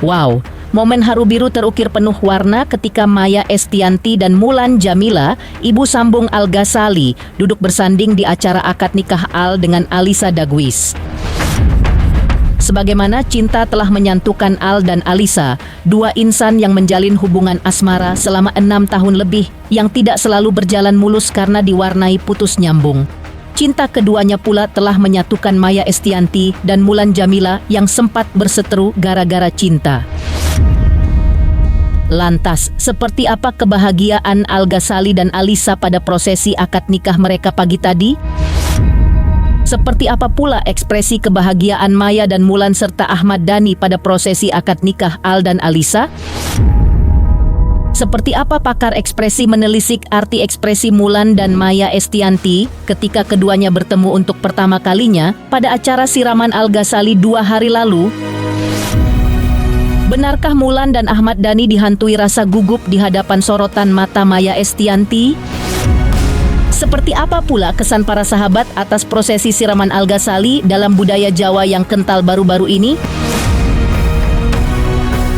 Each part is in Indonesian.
Wow, momen haru biru terukir penuh warna ketika Maya Estianty dan Mulan Jameela, ibu sambung Al Ghazali, duduk bersanding di acara akad nikah Al dengan Alyssa Daguis. Sebagaimana cinta telah menyatukan Al dan Alyssa, dua insan yang menjalin hubungan asmara selama 6 tahun lebih yang tidak selalu berjalan mulus karena diwarnai putus nyambung. Cinta keduanya pula telah menyatukan Maya Estianty dan Mulan Jameela yang sempat berseteru gara-gara cinta. Lantas, seperti apa kebahagiaan Al Ghazali dan Alyssa pada prosesi akad nikah mereka pagi tadi? Seperti apa pula ekspresi kebahagiaan Maya dan Mulan serta Ahmad Dhani pada prosesi akad nikah Al dan Alyssa? Seperti apa pakar ekspresi menelisik arti ekspresi Mulan dan Maya Estianty ketika keduanya bertemu untuk pertama kalinya pada acara siraman Al Ghazali 2 hari lalu? Benarkah Mulan dan Ahmad Dhani dihantui rasa gugup di hadapan sorotan mata Maya Estianty? Seperti apa pula kesan para sahabat atas prosesi siraman Al Ghazali dalam budaya Jawa yang kental baru-baru ini?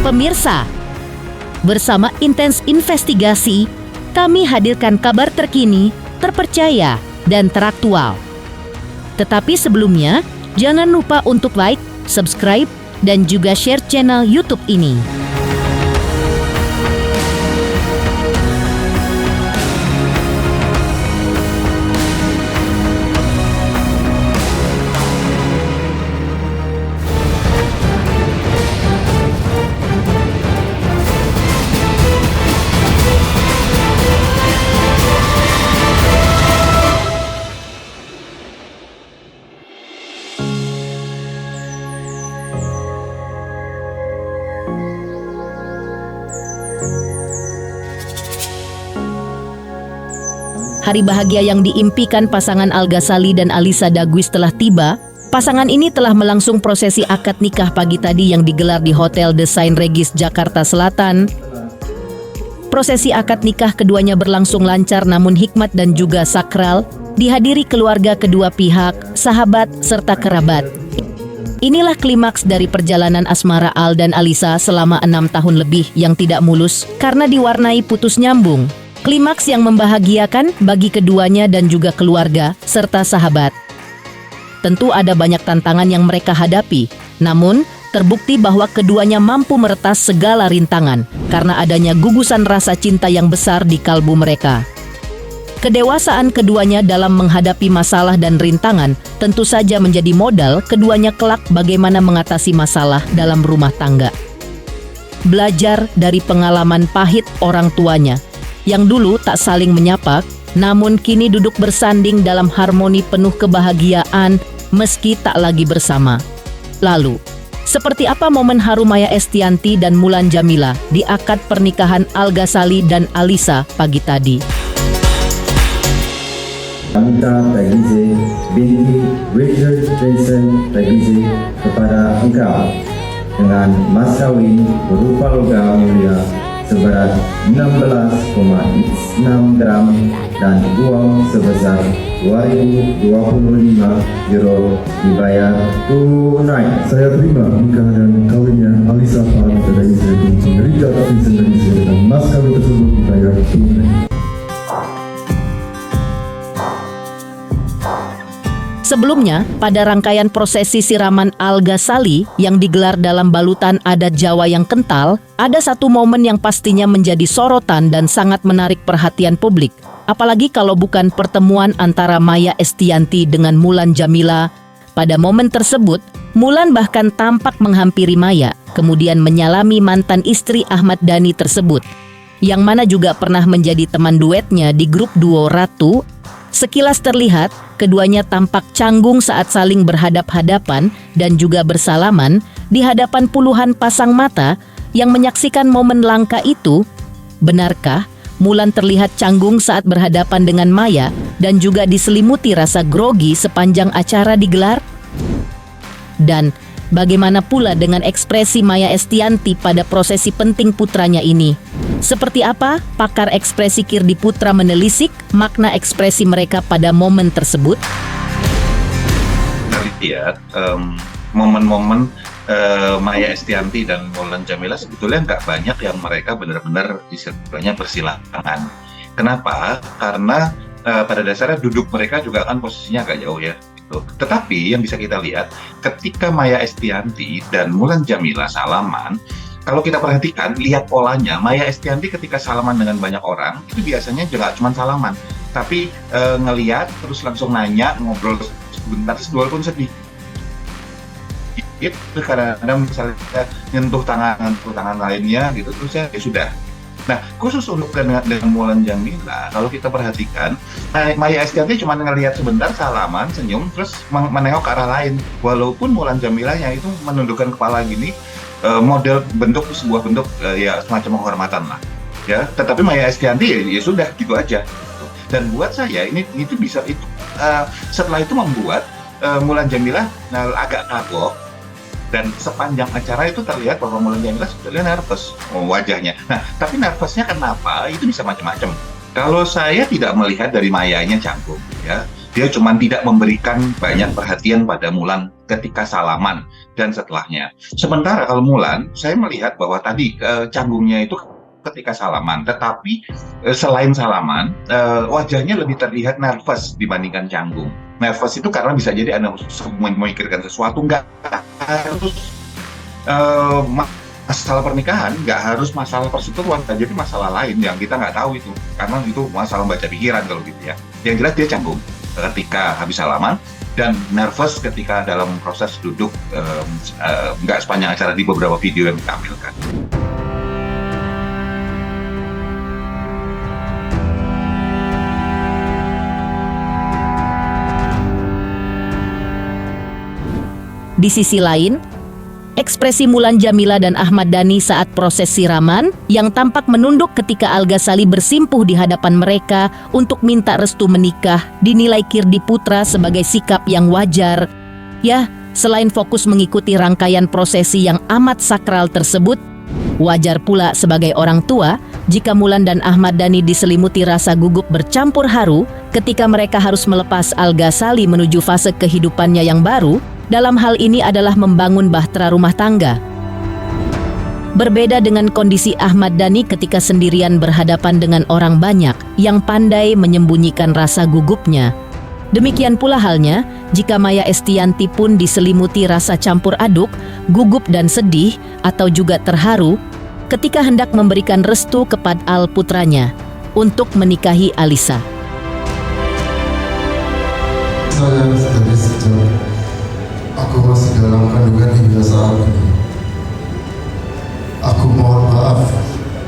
Pemirsa, bersama Intens Investigasi, kami hadirkan kabar terkini, terpercaya, dan teraktual. Tetapi sebelumnya, jangan lupa untuk like, subscribe, dan juga share channel YouTube ini. Hari bahagia yang diimpikan pasangan Al Ghazali dan Alyssa Daguis telah tiba. Pasangan ini telah melangsung prosesi akad nikah pagi tadi yang digelar di Hotel The Saint Regis, Jakarta Selatan. Prosesi akad nikah keduanya berlangsung lancar namun hikmat dan juga sakral, dihadiri keluarga kedua pihak, sahabat, serta kerabat. Inilah klimaks dari perjalanan asmara Al dan Alyssa selama 6 tahun lebih yang tidak mulus karena diwarnai putus nyambung. Klimaks yang membahagiakan bagi keduanya dan juga keluarga serta sahabat. Tentu ada banyak tantangan yang mereka hadapi, namun terbukti bahwa keduanya mampu meretas segala rintangan karena adanya gugusan rasa cinta yang besar di kalbu mereka. Kedewasaan keduanya dalam menghadapi masalah dan rintangan tentu saja menjadi modal keduanya kelak bagaimana mengatasi masalah dalam rumah tangga. Belajar dari pengalaman pahit orang tuanya, yang dulu tak saling menyapa, namun kini duduk bersanding dalam harmoni penuh kebahagiaan meski tak lagi bersama. Lalu, seperti apa momen haru Maya Estianty dan Mulan Jameela di akad pernikahan Al Ghazali dan Alyssa pagi tadi? Anita Tagize binti Richard Jason Tagize kepada engkau dengan mas kawin berupa logam mulia seberat 16,6 gram dan uang sebesar 2.025 euro dibayar tunai. Saya terima nikah dan kawinnya Alyssa Tagize binti Richard Jason Tagize dan mas kawin tersebut dibayar tunai. Sebelumnya, pada rangkaian prosesi siraman Al Ghazali yang digelar dalam balutan adat Jawa yang kental, ada satu momen yang pastinya menjadi sorotan dan sangat menarik perhatian publik. Apalagi kalau bukan pertemuan antara Maya Estianty dengan Mulan Jameela. Pada momen tersebut, Mulan bahkan tampak menghampiri Maya, kemudian menyalami mantan istri Ahmad Dhani tersebut, yang mana juga pernah menjadi teman duetnya di grup duo Ratu. Sekilas terlihat, keduanya tampak canggung saat saling berhadap-hadapan dan juga bersalaman di hadapan puluhan pasang mata yang menyaksikan momen langka itu. Benarkah Mulan terlihat canggung saat berhadapan dengan Maya dan juga diselimuti rasa grogi sepanjang acara digelar? Dan bagaimana pula dengan ekspresi Maya Estianty pada prosesi penting putranya ini? Seperti apa pakar ekspresi Kirdi Putra menelisik makna ekspresi mereka pada momen tersebut? Lihat momen-momen Maya Estianty dan Mulan Jameela sebetulnya nggak banyak yang mereka benar-benar istilahnya bersilangan. Kenapa? Karena pada dasarnya duduk mereka juga kan posisinya agak jauh ya. Gitu. Tetapi yang bisa kita lihat ketika Maya Estianty dan Mulan Jameela salaman, kalau kita perhatikan, lihat polanya, Maya Estianty ketika salaman dengan banyak orang, itu biasanya juga cuma salaman. Tapi ngeliat, terus langsung nanya, ngobrol sebentar, terus walaupun sedih. Itu kadang-kadang misalnya nyentuh tangan lainnya gitu, terus ya sudah. Nah, khusus untuk dengan Mulan Jameela, kalau kita perhatikan, Maya Estianty cuma ngelihat sebentar, salaman, senyum, terus menengok ke arah lain. Walaupun Mulan Jameela-nya itu menundukkan kepala gini, model bentuk sebuah bentuk ya semacam penghormatan lah. Ya, tetapi Maya Estianty ya sudah gitu aja. Dan buat saya ini itu bisa itu setelah itu membuat Mulan Jameela agak kagok. Dan sepanjang acara itu terlihat bahwa Mulan Jameela sebetulnya nervous wajahnya. Nah, tapi nervousnya kenapa? Itu bisa macam-macam. Kalau saya tidak melihat dari Mayanya canggung, ya, dia cuma tidak memberikan banyak perhatian pada Mulan ketika salaman dan setelahnya. Sementara kalau Mulan, saya melihat bahwa tadi canggungnya itu ketika salaman, tetapi selain salaman, wajahnya lebih terlihat nervous dibandingkan canggung. Nervous itu karena bisa jadi Anda memikirkan sesuatu, nggak harus masalah pernikahan, nggak harus masalah perseteruan, jadi masalah lain yang kita nggak tahu itu, karena itu masalah baca pikiran kalau gitu ya. Yang jelas dia canggung ketika habis salaman dan nervous ketika dalam proses duduk, nggak sepanjang acara di beberapa video yang ditampilkan. Di sisi lain, ekspresi Mulan Jameela dan Ahmad Dhani saat proses siraman yang tampak menunduk ketika Al Ghazali bersimpuh di hadapan mereka untuk minta restu menikah dinilai Kirdi Putra sebagai sikap yang wajar. Ya, selain fokus mengikuti rangkaian prosesi yang amat sakral tersebut, wajar pula sebagai orang tua jika Mulan dan Ahmad Dhani diselimuti rasa gugup bercampur haru ketika mereka harus melepas Al Ghazali menuju fase kehidupannya yang baru. Dalam hal ini adalah membangun bahtera rumah tangga. Berbeda dengan kondisi Ahmad Dhani ketika sendirian berhadapan dengan orang banyak yang pandai menyembunyikan rasa gugupnya. Demikian pula halnya jika Maya Estianty pun diselimuti rasa campur aduk, gugup dan sedih atau juga terharu ketika hendak memberikan restu kepada Al putranya untuk menikahi Alisa. Saya dari sejak aku masih dalam kandungan hingga saat ini. Aku mohon maaf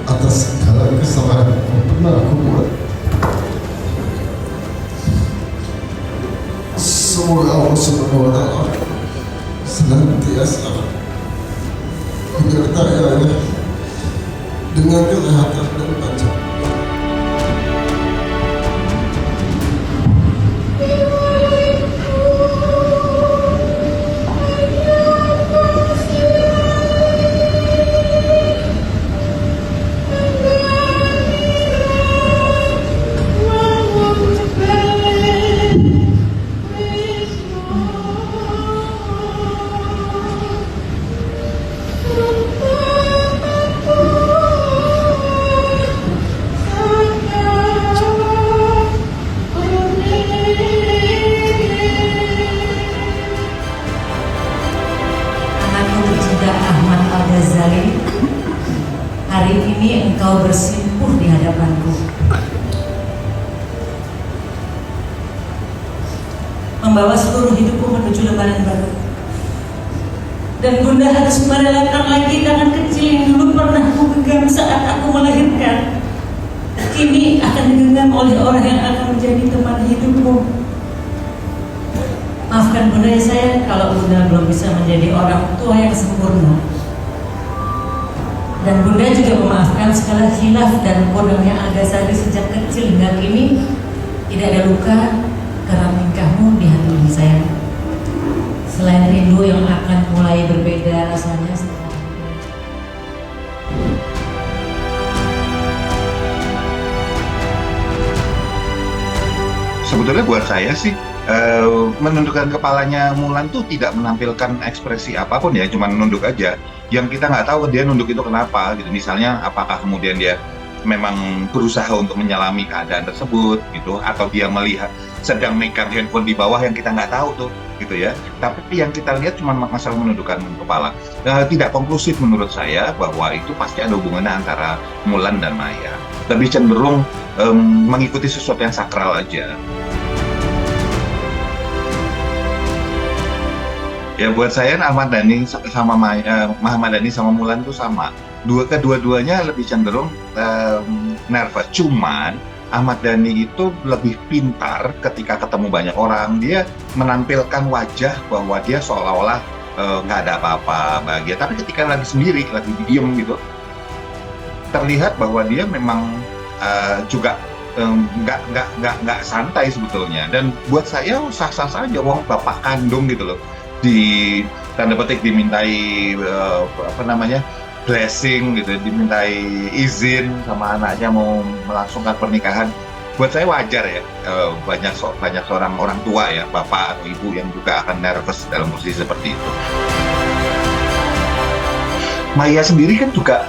atas segala kesalahan yang pernah aku buat. Semoga Allah Subhanahu wa Ta'ala senantiasa menyertai saya dengan kesehatan dan panjang. Hari ini engkau bersimpuh di hadapanku, membawa seluruh hidupku menuju lembaran baru. Dan Bunda harus merelakan lagi tangan kecil yang dulu pernah ku genggam saat aku melahirkan. Kini akan digenggam oleh orang yang akan menjadi teman hidupmu. Maafkan Bunda ya sayang kalau Bunda belum bisa menjadi orang tua yang sempurna. Dan Bunda juga memaafkan segala khilaf dan kodongnya Al Ghazali sejak kecil hingga kini. Tidak ada luka karena nikahmu di hati ini sayang. Selain rindu yang akan mulai berbeda rasanya setelah Sebetulnya buat saya sih menundukkan kepalanya Mulan tuh tidak menampilkan ekspresi apapun ya, cuma nunduk aja. Yang kita nggak tahu dia nunduk itu kenapa gitu. Misalnya apakah kemudian dia memang berusaha untuk menyelami keadaan tersebut gitu, atau dia melihat sedang megang handphone di bawah yang kita nggak tahu tuh gitu ya. Tapi yang kita lihat cuma masalah menundukkan kepala. Tidak konklusif menurut saya bahwa itu pasti ada hubungannya antara Mulan dan Maya. Lebih cenderung mengikuti sesuatu yang sakral aja. Ya buat saya Ahmad Dhani sama Muhammad Dhani sama Mulan tuh sama. Kedua-duanya lebih cenderung nervous. Cuman Ahmad Dhani itu lebih pintar ketika ketemu banyak orang. Dia menampilkan wajah bahwa dia seolah-olah nggak ada apa-apa, bahagia. Tapi ketika lagi sendiri, lagi diem gitu, terlihat bahwa dia memang juga nggak santai sebetulnya. Dan buat saya sah-sah saja, wong bapak kandung gitu loh. Di tanda petik dimintai blessing gitu, dimintai izin sama anaknya mau melangsungkan pernikahan. Buat saya wajar ya, banyak seorang orang tua ya, bapak atau ibu yang juga akan nervous dalam posisi seperti itu. Maya sendiri kan juga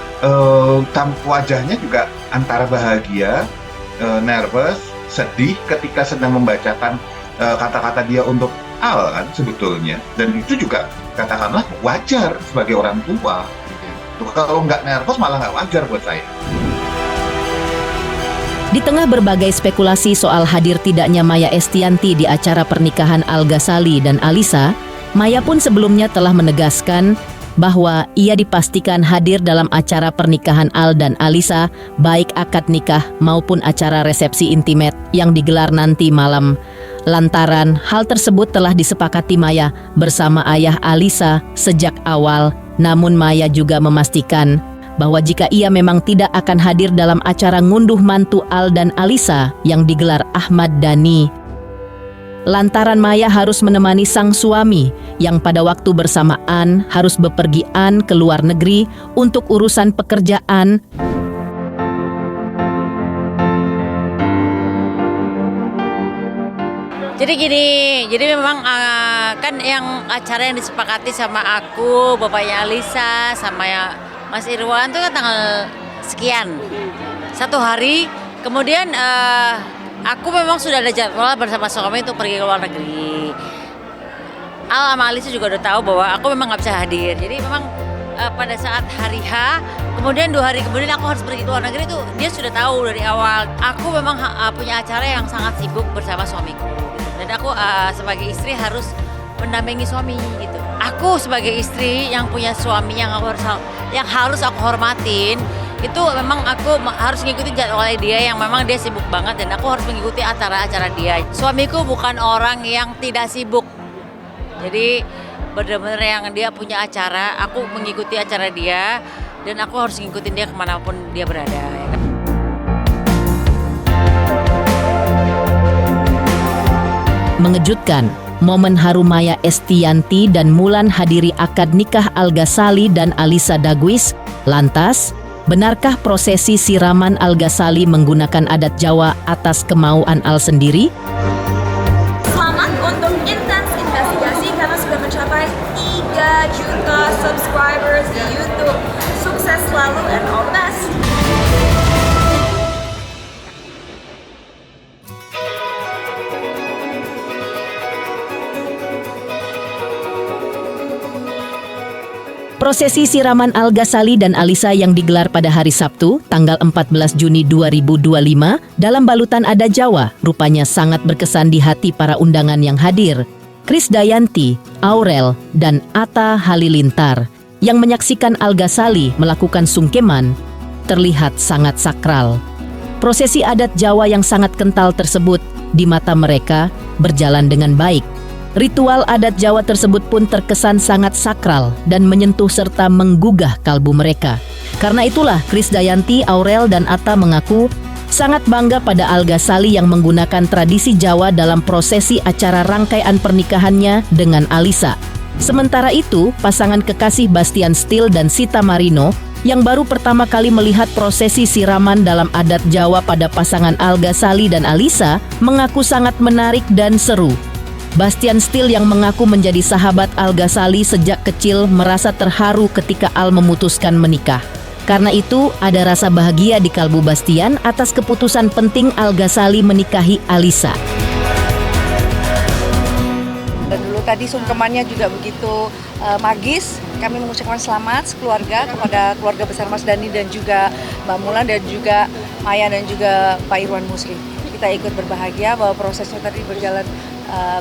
wajahnya juga antara bahagia, nervous, sedih ketika sedang membacakan kata-kata dia untuk Al kan sebetulnya, dan itu juga katakanlah wajar sebagai orang tua. Kalau nggak nervous malah nggak wajar buat saya. Di tengah berbagai spekulasi soal hadir tidaknya Maya Estianty di acara pernikahan Al Ghazali dan Alisa, Maya pun sebelumnya telah menegaskan bahwa ia dipastikan hadir dalam acara pernikahan Al dan Alisa, baik akad nikah maupun acara resepsi intimate yang digelar nanti malam. Lantaran hal tersebut telah disepakati Maya bersama ayah Alisa sejak awal, namun Maya juga memastikan bahwa jika ia memang tidak akan hadir dalam acara ngunduh mantu Al dan Alisa yang digelar Ahmad Dhani, lantaran Maya harus menemani sang suami yang pada waktu bersamaan harus bepergian ke luar negeri untuk urusan pekerjaan. Jadi gini, jadi memang kan yang acara yang disepakati sama aku, bapaknya Alisa, sama ya Mas Irwan itu kan tanggal sekian, 1 hari. Kemudian aku memang sudah ada jadwal bersama suami untuk pergi ke luar negeri. Al sama Alisa juga udah tahu bahwa aku memang nggak bisa hadir. Jadi memang pada saat hari H, kemudian 2 hari kemudian aku harus pergi ke luar negeri, itu dia sudah tahu dari awal. Aku memang punya acara yang sangat sibuk bersama suamiku. Dan aku sebagai istri harus mendampingi suami gitu. Aku sebagai istri yang punya suami yang harus aku hormatin, itu memang aku harus ngikutin jadwalnya dia yang memang dia sibuk banget, dan aku harus mengikuti acara-acara dia. Suamiku bukan orang yang tidak sibuk. Jadi benar-benar yang dia punya acara, aku mengikuti acara dia, dan aku harus ngikutin dia kemanapun dia berada. Ya kan? Mengejutkan, momen haru Maya Estianty dan Mulan hadiri akad nikah Al Ghazali dan Alisa Daguis. Lantas, benarkah prosesi siraman Al Ghazali menggunakan adat Jawa atas kemauan Al sendiri? Selamat untuk Intens Investigasi karena sudah mencapai 3 juta subscribers di YouTube. Sukses selalu and all the best. Prosesi siraman Al Ghazali dan Alisa yang digelar pada hari Sabtu, tanggal 14 Juni 2025, dalam balutan adat Jawa, rupanya sangat berkesan di hati para undangan yang hadir. Krisdayanti, Aurel, dan Atta Halilintar yang menyaksikan Al Ghazali melakukan sungkeman terlihat sangat sakral. Prosesi adat Jawa yang sangat kental tersebut di mata mereka berjalan dengan baik. Ritual adat Jawa tersebut pun terkesan sangat sakral dan menyentuh serta menggugah kalbu mereka. Karena itulah Krisdayanti, Aurel, dan Atta mengaku sangat bangga pada Al Ghazali yang menggunakan tradisi Jawa dalam prosesi acara rangkaian pernikahannya dengan Alisa. Sementara itu, pasangan kekasih Bastian Steele dan Sita Marino yang baru pertama kali melihat prosesi siraman dalam adat Jawa pada pasangan Al Ghazali dan Alisa mengaku sangat menarik dan seru. Bastian Steele yang mengaku menjadi sahabat Al Ghazali sejak kecil merasa terharu ketika Al memutuskan menikah. Karena itu, ada rasa bahagia di kalbu Bastian atas keputusan penting Al Ghazali menikahi Alisa. Dan dulu tadi sungkemannya juga begitu magis. Kami mengucapkan selamat sekeluarga kepada keluarga besar Mas Dhani dan juga Mbak Mulan dan juga Maya dan juga Pak Irwan Muslim. Kita ikut berbahagia bahwa prosesnya tadi berjalan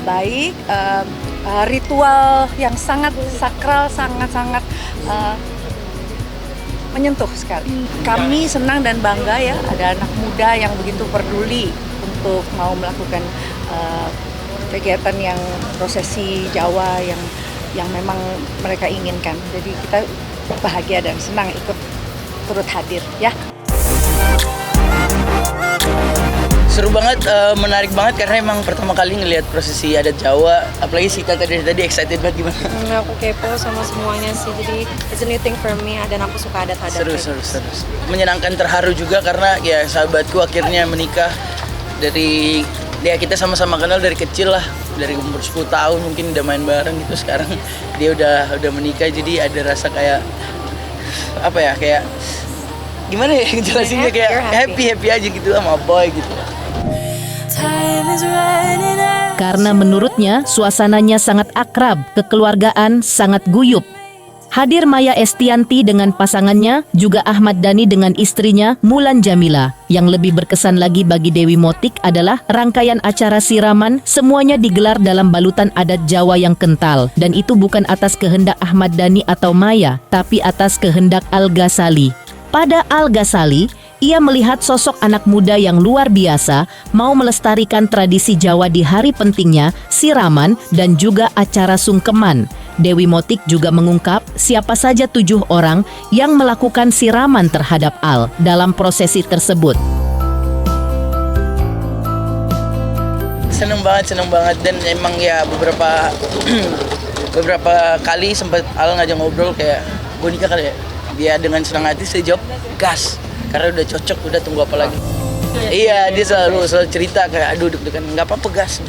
baik. Ritual yang sangat sakral, sangat-sangat menyentuh sekali. Kami senang dan bangga ya ada anak muda yang begitu peduli untuk mau melakukan kegiatan yang prosesi Jawa yang memang mereka inginkan. Jadi kita bahagia dan senang ikut turut hadir ya. Seru banget, menarik banget karena emang pertama kali ngelihat prosesi adat Jawa, apalagi si kakak dari tadi excited banget gimana? Aku kepo sama semuanya sih, jadi it's a new thing for me dan aku suka adat-adat. Seru. Menyenangkan, terharu juga karena ya sahabatku akhirnya menikah dari ya kita sama-sama kenal dari kecil lah, dari umur 10 tahun mungkin udah main bareng gitu, sekarang dia udah menikah jadi ada rasa kayak apa ya, kayak gimana ya jelasinnya, kayak happy aja gitu sama boy gitu. Karena menurutnya suasananya sangat akrab, kekeluargaan sangat guyup. Hadir Maya Estianty dengan pasangannya, juga Ahmad Dhani dengan istrinya Mulan Jamila. Yang lebih berkesan lagi bagi Dewi Motik adalah rangkaian acara siraman semuanya digelar dalam balutan adat Jawa yang kental. Dan itu bukan atas kehendak Ahmad Dhani atau Maya, tapi atas kehendak Al Ghazali. Pada Al Ghazali, ia melihat sosok anak muda yang luar biasa mau melestarikan tradisi Jawa di hari pentingnya, siraman, dan juga acara sungkeman. Dewi Motik juga mengungkap siapa saja 7 orang yang melakukan siraman terhadap Al dalam prosesi tersebut. Seneng banget dan emang ya beberapa kali sempat Al ngajak ngobrol kayak gue nikah kali ya. Dia dengan senang hati saya jawab gas. Karena udah cocok, udah tunggu apa lagi. Iya, dia selalu cerita kayak aduh deg-degan, nggak apa-apa gas,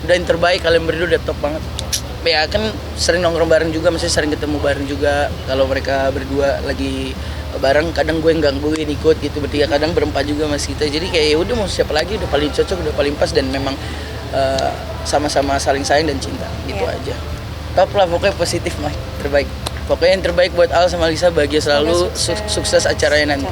udah yang terbaik, kalian berdua udah top banget. Ya kan sering nongkrong bareng juga, masih sering ketemu bareng juga. Kalau mereka berdua lagi bareng, kadang gue gangguin ikut gitu, bertiga kadang berempat juga mas kita. Jadi kayak ya udah mau siapa lagi, udah paling cocok, udah paling pas dan memang sama-sama saling sayang dan cinta gitu aja. Top lah pokoknya, positif mah, terbaik. Pokoknya yang terbaik buat Al sama Lisa, bahagia selalu, sukses acaranya nanti.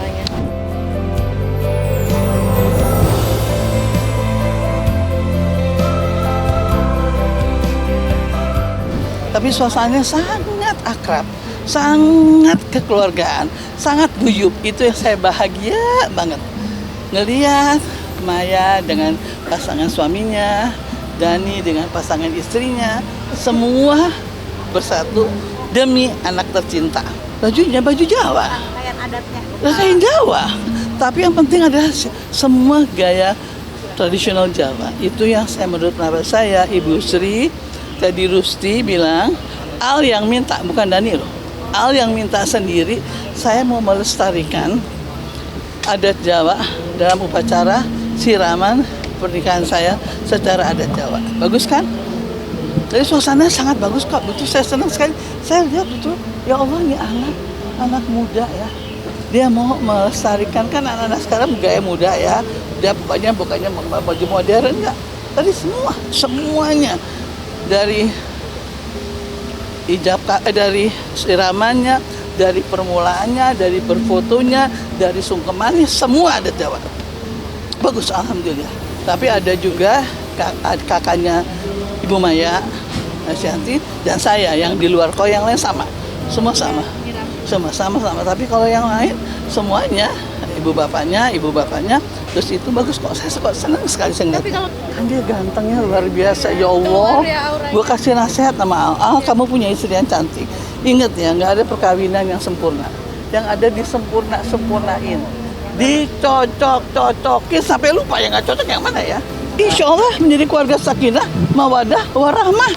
Tapi suasananya sangat akrab, sangat kekeluargaan, sangat guyup. Itu yang saya bahagia banget. Ngelihat Maya dengan pasangan suaminya, Dhani dengan pasangan istrinya, semua bersatu demi anak tercinta. Bajunya baju Jawa, Rangkaian adatnya. rangkaian Jawa. Tapi yang penting adalah semua gaya tradisional Jawa. Itu yang menurut pendapat saya, Ibu Sri tadi Rusti bilang, Al yang minta, bukan Dhani loh. Al yang minta sendiri, saya mau melestarikan adat Jawa dalam upacara siraman pernikahan saya secara adat Jawa. Bagus kan? Jadi suasananya sangat bagus kok. Betul, saya senang sekali. Saya lihat betul, ya Allah ini anak muda ya. Dia mau melestarikan, kan anak-anak sekarang gaya muda ya. Dia bukannya baju modern enggak. Tadi semuanya. Dari dari siramannya, dari permulaannya, dari berfotonya, dari sungkemannya, semua ada Jawa. Bagus, alhamdulillah. Tapi ada juga kakaknya Ibu Maya Estianty dan saya yang di luar, kalau yang lain sama, semua sama. Tapi kalau yang lain semuanya ibu bapaknya, terus itu bagus kok. Saya senang sekali saya ngeliat. Kan dia gantengnya luar biasa, ya Allah. Gue kasih nasihat sama Al, kamu punya istri yang cantik. Ingat ya, nggak ada perkawinan yang sempurna. Yang ada disempurnain. Dicocok-cocokin sampai lupa yang nggak cocok yang mana ya. Insya Allah menjadi keluarga sakinah, mawadah, warahmah.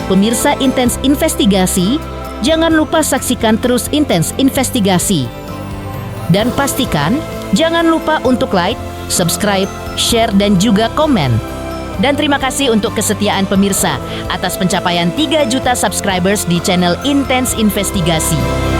Pemirsa Intens Investigasi, jangan lupa saksikan terus Intens Investigasi. Dan pastikan jangan lupa untuk like, subscribe, share, dan juga komen. Dan terima kasih untuk kesetiaan pemirsa atas pencapaian 3 juta subscribers di channel Intens Investigasi.